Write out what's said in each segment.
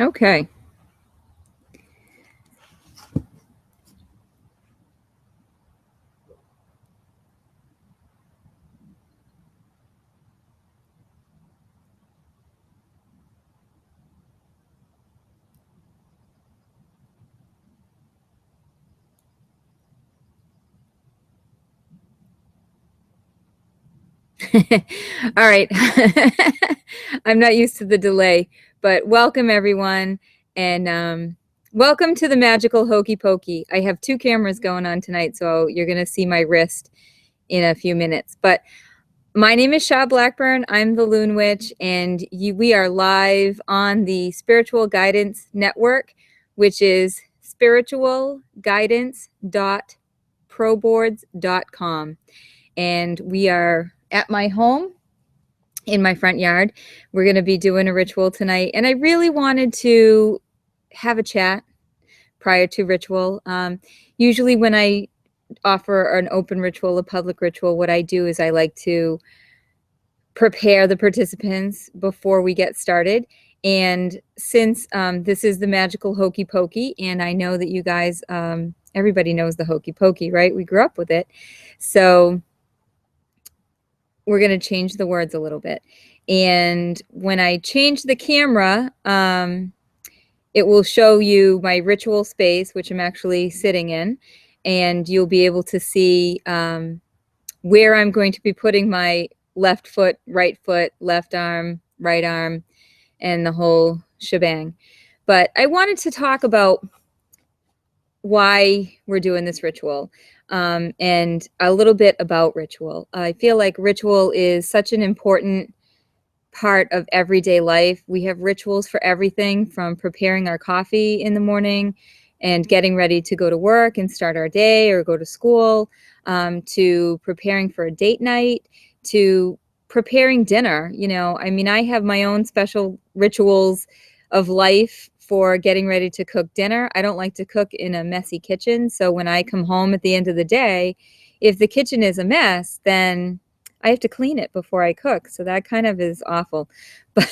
Okay. All right. I'm not used to the delay, but welcome everyone. And welcome to the Magickal Hokey Pokey. I have two cameras going on tonight, so you're going to see my wrist in a few minutes. But my name is Sha Blackburn. I'm the Loon Witch, and we are live on the Spiritual Guidance Network, which is spiritualguidance.proboards.com. And we are at my home in my front yard. We're going to be doing a ritual tonight, and I really wanted to have a chat prior to ritual. Usually when I offer an open ritual, a public ritual, what I do is I like to prepare the participants before we get started. And since this is the Magickal Hokey Pokey, and I know that you guys, everybody knows the Hokey Pokey, right? We grew up with it. So we're going to change the words a little bit. And when I change the camera, it will show you my ritual space, which I'm actually sitting in, and you'll be able to see where I'm going to be putting my left foot, left arm, right arm, and the whole shebang. But I wanted to talk about why we're doing this ritual. And a little bit about ritual. I feel like ritual is such an important part of everyday life. We have rituals for everything from preparing our coffee in the morning and getting ready to go to work and start our day or go to school, to preparing for a date night, to preparing dinner. You know, I mean, I have my own special rituals of life for getting ready to cook dinner. I don't like to cook in a messy kitchen. So when I come home at the end of the day, if the kitchen is a mess, then I have to clean it before I cook. So that kind of is awful, but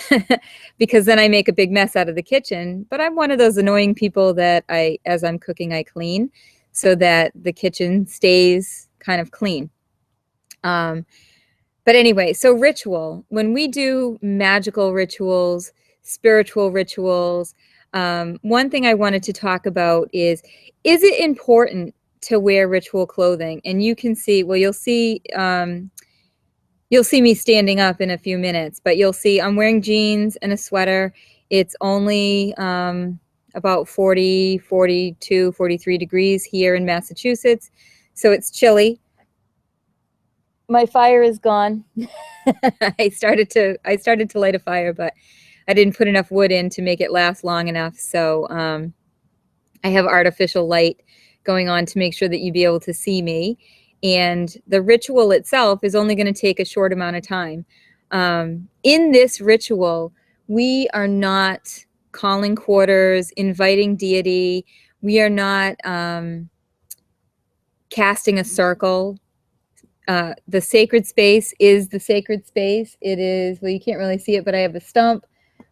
because then I make a big mess out of the kitchen. But I'm one of those annoying people that as I'm cooking, I clean so that the kitchen stays kind of clean. But anyway, so ritual, when we do magical rituals, spiritual rituals, one thing I wanted to talk about is it important to wear ritual clothing? And you can see, well, you'll see me standing up in a few minutes, but you'll see I'm wearing jeans and a sweater. It's only about 40, 42, 43 degrees here in Massachusetts. So it's chilly. My fire is gone. I started to light a fire, but I didn't put enough wood in to make it last long enough. So I have artificial light going on to make sure that you'd be able to see me. And the ritual itself is only going to take a short amount of time. In this ritual, we are not calling quarters, inviting deity. We are not casting a circle. The sacred space is the sacred space. It is, well, you can't really see it, but I have a stump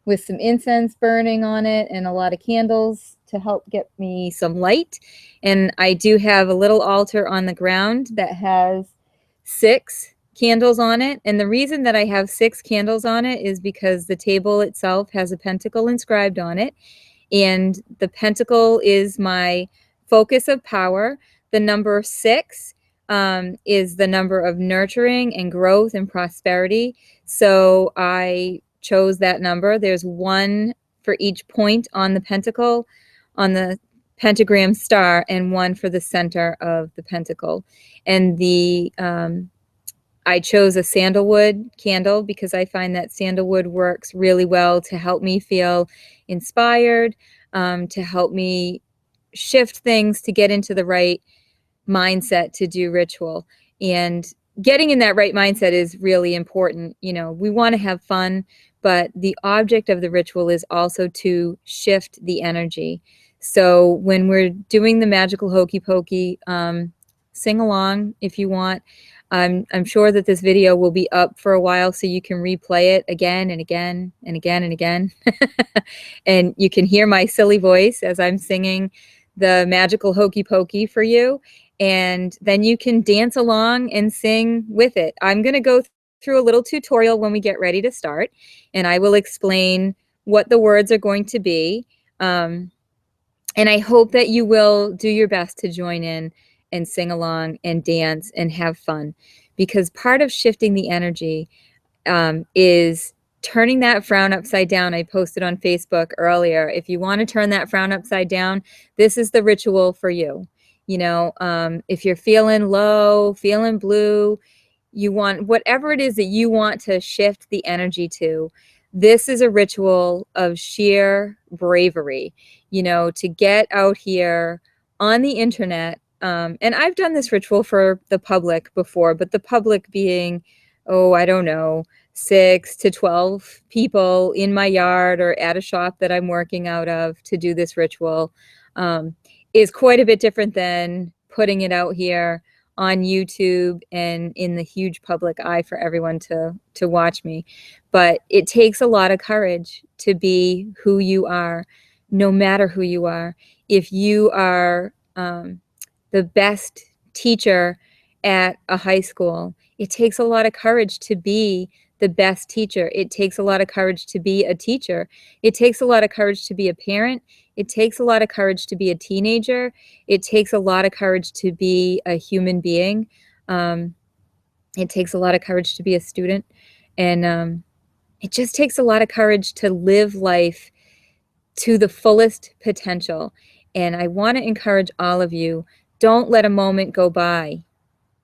with some incense burning on it and a lot of candles to help get me some light. And I do have a little altar on the ground that has 6 candles on it. And the reason that I have 6 candles on it is because the table itself has a pentacle inscribed on it. And the pentacle is my focus of power. The number 6 is the number of nurturing and growth and prosperity. So I chose that number. There's 1 for each point on the pentacle, on the pentagram star, and 1 for the center of the pentacle. And I chose a sandalwood candle because I find that sandalwood works really well to help me feel inspired, to help me shift things, to get into the right mindset to do ritual. And getting in that right mindset is really important. You know, we want to have fun, but the object of the ritual is also to shift the energy. So when we're doing the Magickal Hokey Pokey, sing along if you want. I'm sure that this video will be up for a while, so you can replay it again and again and again and again. And you can hear my silly voice as I'm singing the magical Hokey Pokey for you. And then you can dance along and sing with it. I'm going to go through a little tutorial when we get ready to start, and I will explain what the words are going to be. And I hope that you will do your best to join in and sing along and dance and have fun, because part of shifting the energy is turning that frown upside down. I posted on Facebook earlier. If you want to turn that frown upside down, this is the ritual for you. You know, if you're feeling low, feeling blue, you want whatever it is that you want to shift the energy to. This is a ritual of sheer bravery, you know, to get out here on the internet. And I've done this ritual for the public before, but the public being, oh, I don't know, 6 to 12 people in my yard or at a shop that I'm working out of to do this ritual is quite a bit different than putting it out here on YouTube and in the huge public eye for everyone to watch me. But it takes a lot of courage to be who you are, no matter who you are. If you are the best teacher at a high school, it takes a lot of courage to be the best teacher. It takes a lot of courage to be a teacher. It takes a lot of courage to be a parent. It takes a lot of courage to be a teenager. It takes a lot of courage to be a human being. It takes a lot of courage to be a student. And it just takes a lot of courage to live life to the fullest potential. And I want to encourage all of you, don't let a moment go by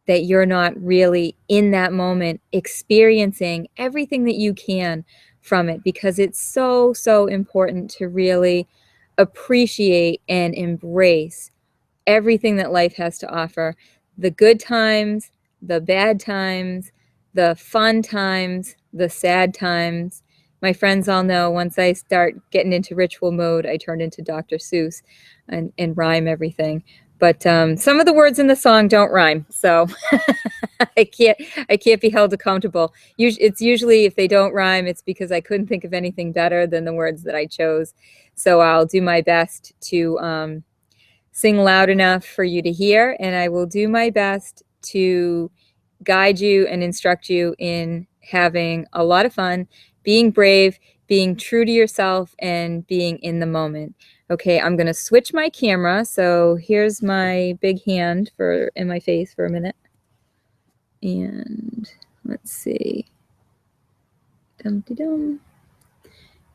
that you're not really in that moment experiencing everything that you can from it, because it's so, so important to really appreciate and embrace everything that life has to offer. The good times, the bad times, the fun times, the sad times. My friends all know once I start getting into ritual mode, I turn into Dr. Seuss and rhyme everything. But some of the words in the song don't rhyme, so I can't be held accountable. It's usually, if they don't rhyme, it's because I couldn't think of anything better than the words that I chose. So I'll do my best to sing loud enough for you to hear, and I will do my best to guide you and instruct you in having a lot of fun, being brave, being true to yourself, and being in the moment. Okay, I'm going to switch my camera. So here's my big hand in my face for a minute. And let's see. Dum-de-dum.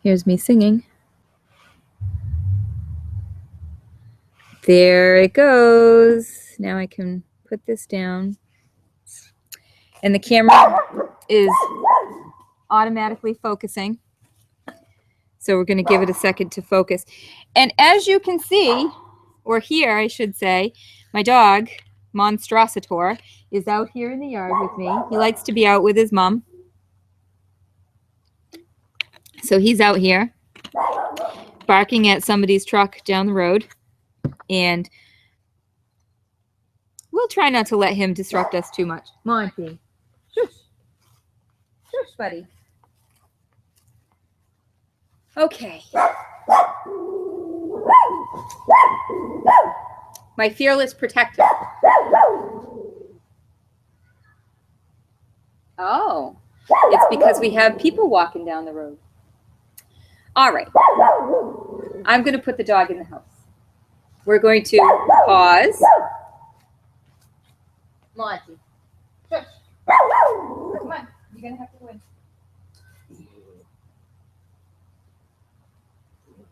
Here's me singing. There it goes. Now I can put this down. And the camera is automatically focusing. So we're going to give it a second to focus. And as you can see, or hear, I should say, my dog, Monstrositor, is out here in the yard with me. He likes to be out with his mom. So he's out here barking at somebody's truck down the road. And we'll try not to let him disrupt us too much. Monty. Shush. Shush, buddy. Okay. My fearless protector. Oh, it's because we have people walking down the road. All right. I'm going to put the dog in the house. We're going to pause. Monty. Shush. Come on. You're going to have to win.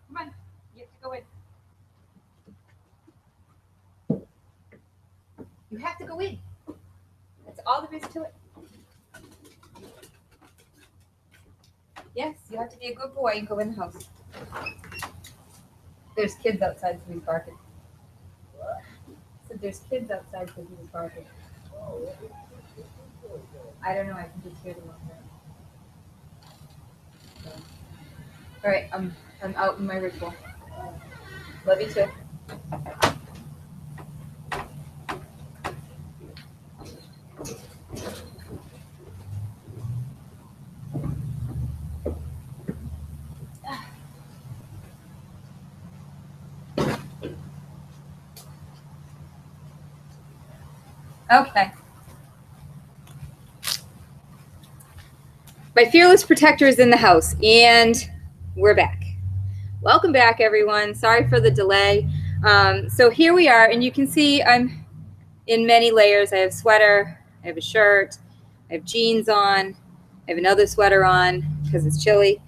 Come on. You have to go in. You have to go in. That's all there is to it. Yes, you have to be a good boy and go in the house. There's kids outside, so he's barking. What? So there's kids outside, so he's barking. I don't know. I can just hear them up there. So. All right, I'm out in my ritual. Love you too. Okay. My fearless protector is in the house, and we're back. Welcome back, everyone. Sorry for the delay. So here we are, and you can see I'm in many layers. I have sweater, I have a shirt, I have jeans on, I have another sweater on because it's chilly.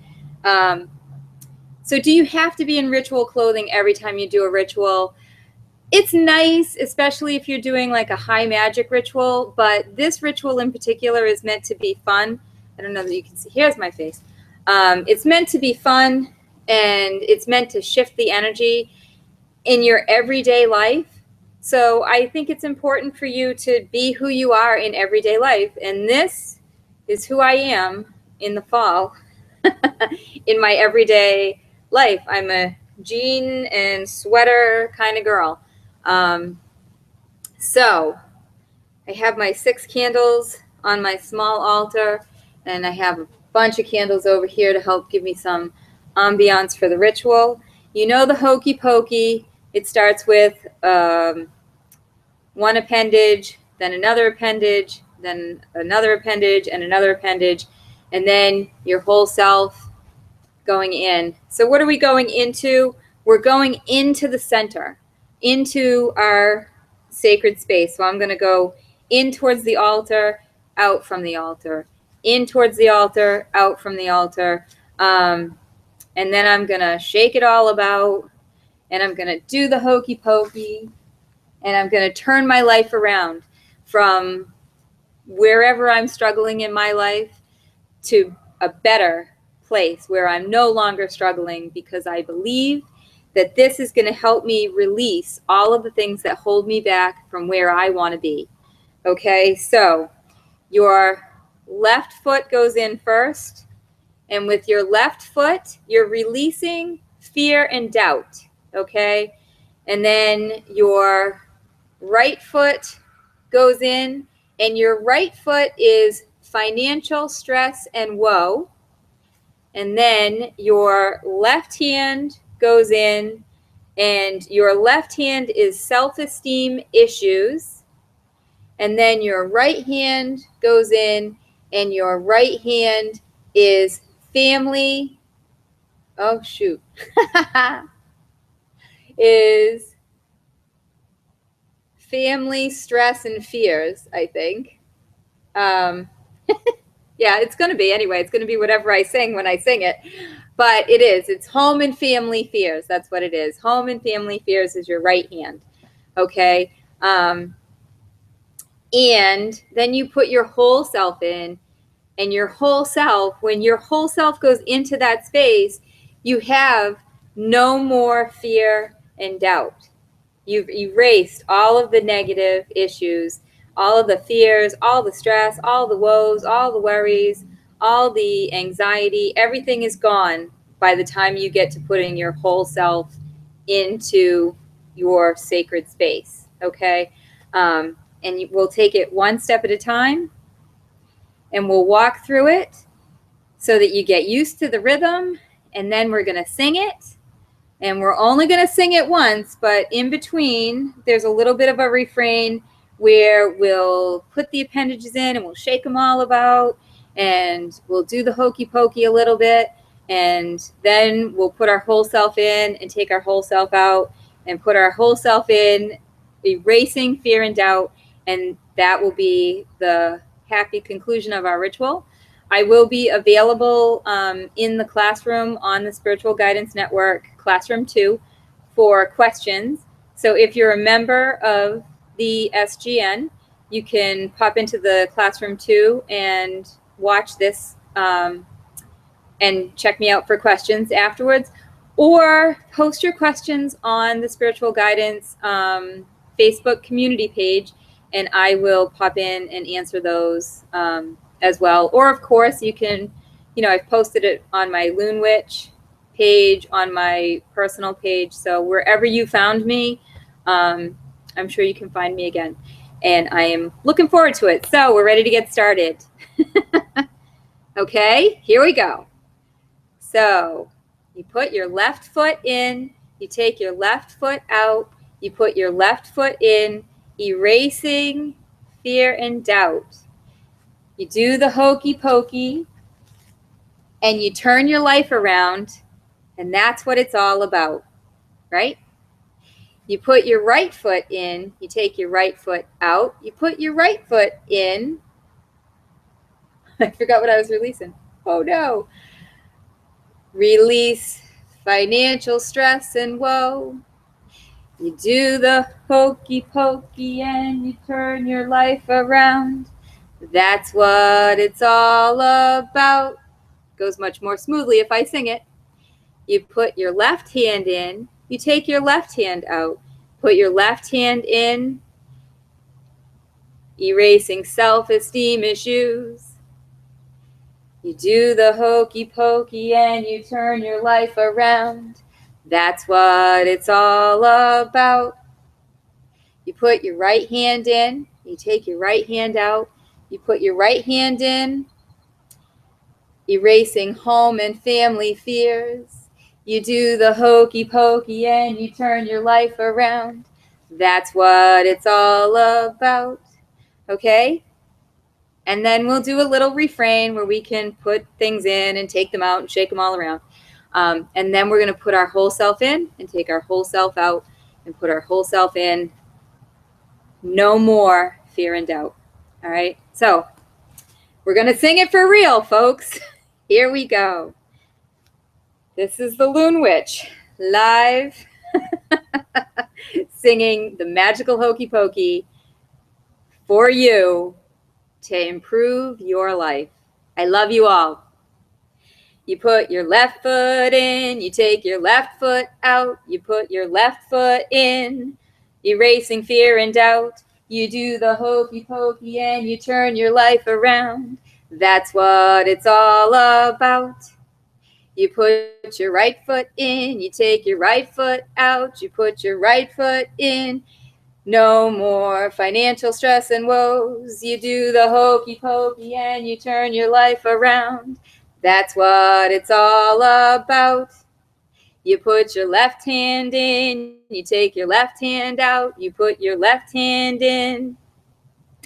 So do you have to be in ritual clothing every time you do a ritual? It's nice, especially if you're doing like a high magic ritual, but this ritual in particular is meant to be fun. I don't know that you can see. Here's my face. It's meant to be fun, and it's meant to shift the energy in your everyday life. So I think it's important for you to be who you are in everyday life. And this is who I am in the fall in my everyday life. I'm a jean and sweater kind of girl. So I have my 6 candles on my small altar, and I have a bunch of candles over here to help give me some ambiance for the ritual. You know the Hokey Pokey. It starts with one appendage, then another appendage, then another appendage, and another appendage, and then your whole self going in. So what are we going into? We're going into the center, into our sacred space. So I'm going to go in towards the altar, out from the altar, in towards the altar, out from the altar. And then I'm going to shake it all about, and I'm going to do the Hokey Pokey, and I'm going to turn my life around from wherever I'm struggling in my life to a better place where I'm no longer struggling, because I believe that this is going to help me release all of the things that hold me back from where I want to be. Okay, so your left foot goes in first, and with your left foot, you're releasing fear and doubt. Okay, and then your right foot goes in, and your right foot is financial stress and woe. And then your left hand goes in, and your left hand is self-esteem issues. And then your right hand goes in, and your right hand is family. Oh, shoot. Is family stress and fears, I think. Yeah, it's going to be anyway. It's going to be whatever I sing when I sing it. But it is. It's home and family fears. That's what it is. Home and family fears is your right hand. Okay. And then you put your whole self in, and your whole self, when your whole self goes into that space, you have no more fear and doubt. You've erased all of the negative issues, all of the fears, all the stress, all the woes, all the worries, all the anxiety. Everything is gone by the time you get to putting your whole self into your sacred space. Okay. And we'll take it one step at a time, and we'll walk through it so that you get used to the rhythm, and then we're going to sing it. And we're only going to sing it once, but in between, there's a little bit of a refrain where we'll put the appendages in, and we'll shake them all about, and we'll do the Hokey Pokey a little bit, and then we'll put our whole self in and take our whole self out and put our whole self in, erasing fear and doubt, and that will be the happy conclusion of our ritual. I will be available in the classroom on the Spiritual Guidance Network, Classroom 2, for questions. So if you're a member of the SGN, you can pop into the Classroom 2 and watch this and check me out for questions afterwards. Or post your questions on the Spiritual Guidance Facebook community page, and I will pop in and answer those as well. Or of course you can, I've posted it on my Loon Witch page, on my personal page. So wherever you found me, I'm sure you can find me again. And I am looking forward to it. So we're ready to get started. Okay, here we go. So you put your left foot in, you take your left foot out, you put your left foot in, erasing fear, and doubt. You do the hokey pokey, and you turn your life around, and that's what it's all about, right? You put your right foot in, you take your right foot out, you put your right foot in. I forgot what I was releasing. Oh no. Release financial stress and woe. You do the hokey pokey and you turn your life around. That's what it's all about. Goes much more smoothly if I sing it. You put your left hand in, you take your left hand out. Put your left hand in, erasing self-esteem issues. You do the hokey pokey and you turn your life around. That's what it's all about. You put your right hand in, you take your right hand out. You put your right hand in, erasing home and family fears. You do the hokey pokey and you turn your life around. That's what it's all about. Okay? And then we'll do a little refrain where we can put things in and take them out and shake them all around. And then we're going to put our whole self in and take our whole self out and put our whole self in. No more fear and doubt. All right? So we're going to sing it for real, folks. Here we go. This is the Loon Witch live singing the magical hokey pokey for you to improve your life. I love you all. You put your left foot in, you take your left foot out, you put your left foot in, erasing fear and doubt. You do the hokey pokey and you turn your life around. That's what it's all about. You put your right foot in, you take your right foot out, you put your right foot in. No more financial stress and woes. You do the hokey pokey and you turn your life around. That's what it's all about. You put your left hand in, you take your left hand out, you put your left hand in.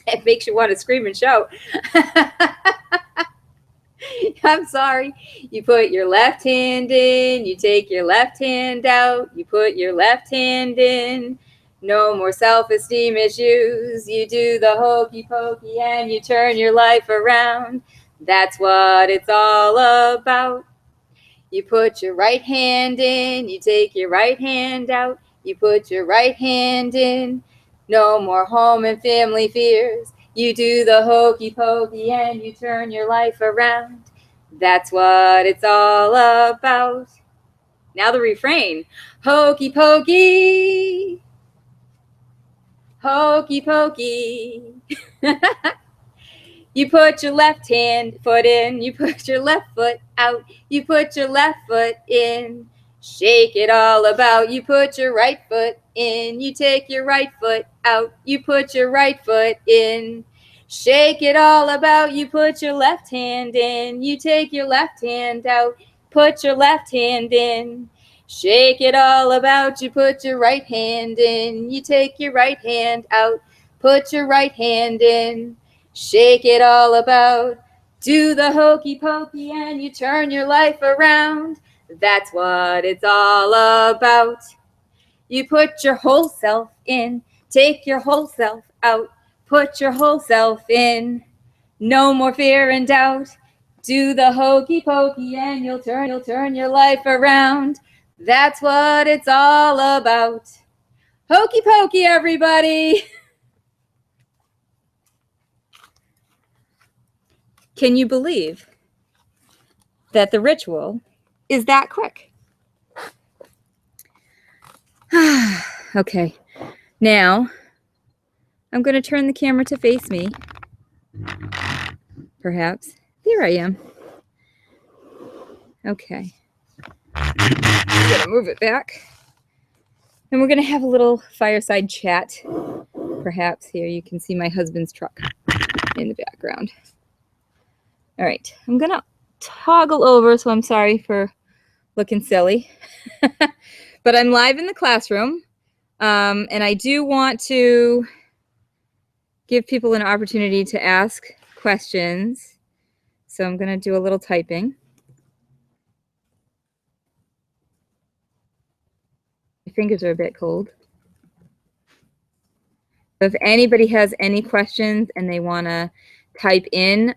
It makes you want to scream and shout. I'm sorry. You put your left hand in, you take your left hand out, you put your left hand in. No more self-esteem issues. You do the hokey pokey and you turn your life around. That's what it's all about. You put your right hand in, you take your right hand out, you put your right hand in. No more home and family fears. You do the hokey pokey and you turn your life around. That's what it's all about. Now the refrain. Hokey pokey. Hokey pokey. You put your left hand foot in, you put your left foot out, you put your left foot in. Shake it all about, you put your right foot in, you take your right foot out, you put your right foot in. Shake it all about, you put your left hand in, you take your left hand out, put your left hand in. Shake it all about, you put your right hand in, you take your right hand out, put your right hand in. Shake it all about, do the hokey pokey and you turn your life around. That's what it's all about. You put your whole self in, take your whole self out, put your whole self in. No more fear and doubt. Do the hokey pokey and you'll turn your life around. That's what it's all about. Hokey pokey, everybody. Can you believe that the ritual is that quick? Okay, now I'm going to turn the camera to face me. Perhaps. There I am. Okay. I'm going to move it back. And we're going to have a little fireside chat. Perhaps here you can see my husband's truck in the background. All right, I'm going to toggle over, so I'm sorry for looking silly. But I'm live in the classroom, and I do want to give people an opportunity to ask questions. So I'm going to do a little typing. My fingers are a bit cold. So if anybody has any questions and they want to type in,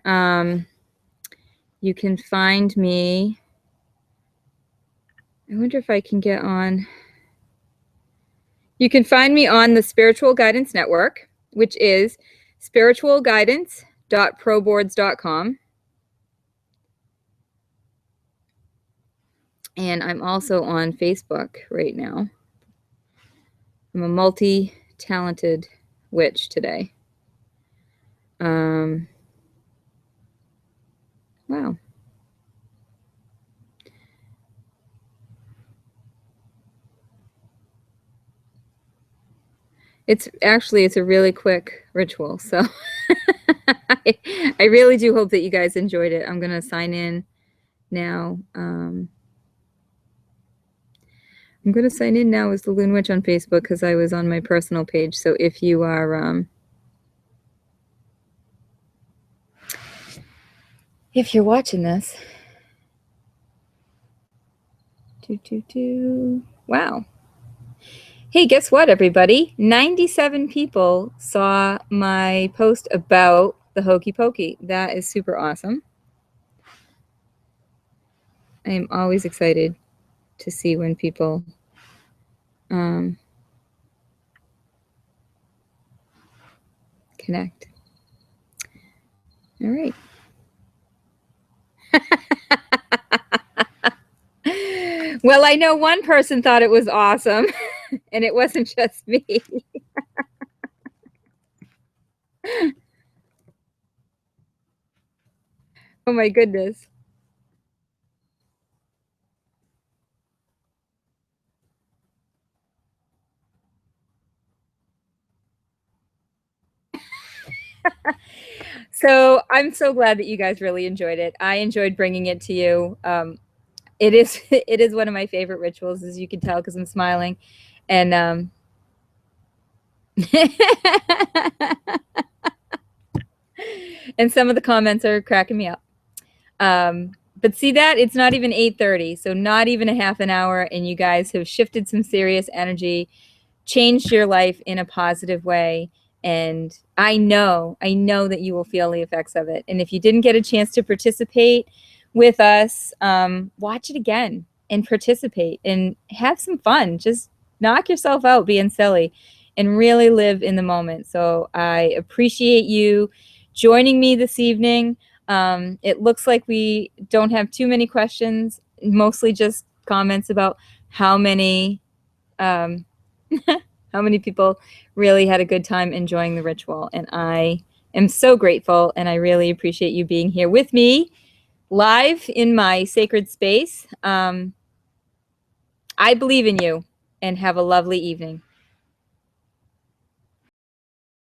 you can find me. I wonder if I can get on. You can find me on the Spiritual Guidance Network, which is spiritualguidance.proboards.com. And I'm also on Facebook right now. I'm a multi-talented witch today. Wow. It's a really quick ritual. So I really do hope that you guys enjoyed it. I'm going to sign in now. I'm going to sign in now as the Loon Witch on Facebook because I was on my personal page. So if you are, if you're watching this, wow. Hey, guess what, everybody? 97 people saw my post about the Hokey Pokey. That is super awesome. I am always excited to see when people connect. All right. Well, I know one person thought it was awesome, and it wasn't just me. Oh my goodness. So I'm so glad that you guys really enjoyed it. I enjoyed bringing it to you. It is one of my favorite rituals, as you can tell, because I'm smiling. And and some of the comments are cracking me up. But see that? It's not even 8:30, so not even a half an hour, and you guys have shifted some serious energy, changed your life in a positive way. And I know that you will feel the effects of it. And if you didn't get a chance to participate with us, watch it again and participate and have some fun. Just knock yourself out being silly and really live in the moment. So I appreciate you joining me this evening. It looks like we don't have too many questions, mostly just comments about how many how many people really had a good time enjoying the ritual. And I am so grateful, and I really appreciate you being here with me live in my sacred space. I believe in you, and have a lovely evening.